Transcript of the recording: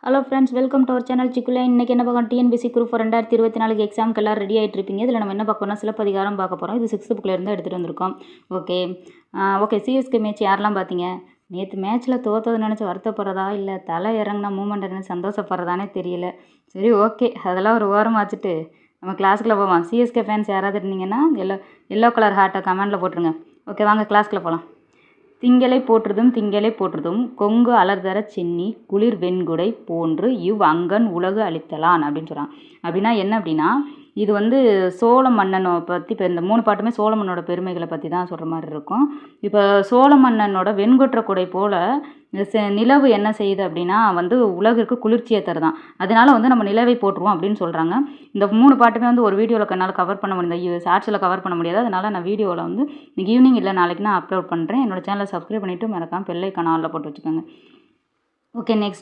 Hello friends, welcome to our channel சிக்குலே. இன்றைக்கி என்ன பார்க்கணும், டிஎன்பிசி குரூப் 2024 எக்ஸாமுக்கு எல்லாம் ரெடி ஆகிட்டு இருப்பீங்க. இதில் நம்ம என்ன பார்க்கணும்னா சிலப்பதிகாரம் பார்க்க போகிறோம். இது 6th புக்கிலேருந்து எடுத்துகிட்டு வந்திருக்கோம். ஓகே சிஎஸ்கே மேட்ச் யாரெல்லாம் பார்த்தீங்க? நேற்று மேட்ச்சில் தோற்றதை நினச்சி வருத்தப்படுறதா இல்லை தலை இறங்கின மூமெண்ட்டை நினச்சி சந்தோஷப்படுறதானே தெரியல. சரி, ஓகே, அதெல்லாம் ஒரு ஓரமாக வச்சுட்டு நம்ம கிளாஸுக்குள்ளே போவோம். சிஎஸ்கே ஃபேன்ஸ் யாராவது இருந்தீங்கன்னா எல்லோ கலர் ஹார்ட்டை கமெண்டில் போட்டுருங்க. ஓகே, வாங்க கிளாஸ்க்குள்ளே போகலாம். திங்களை போற்றுதும் கொங்கு அலர்தர சென்னி குளிர் வெண்குடை போன்று அங்கன் உலகு அளித்தலான் அப்படின்னு சொல்கிறாங்க. அப்படின்னா என்ன அப்படின்னா, இது வந்து சோழ மன்னனை பற்றி. இப்போ இந்த 3 பாட்டுமே சோழ மன்னனோட பெருமைகளை பற்றி தான் சொல்கிற மாதிரி இருக்கும். இப்போ சோழ மன்னனோட வெண்கொற்ற குடை போல் நிலவு என்ன செய்யுது அப்படின்னா உலகிற்கு குளிர்ச்சியை தருதான். அதனால நம்ம நிலவை போற்றுவோம் அப்படின்னு சொல்கிறாங்க. இந்த 3 பாட்டுமே ஒரு வீடியோவில் என்னால் கவர் பண்ண முடியாது, ஷார்ட்ஸில் கவர் பண்ண முடியாது. அதனால் நான் வீடியோவில் இன்னைக்கு ஈவினிங் இல்லை நாளைக்கு நான் அப்லோட் பண்ணுறேன். என்னோட சேனலை சப்ஸ்கிரைப் பண்ணிவிட்டு மறக்காமல் பெல் ஐக்கான் ஆல்ல போட்டு வச்சுக்கோங்க. Okay, next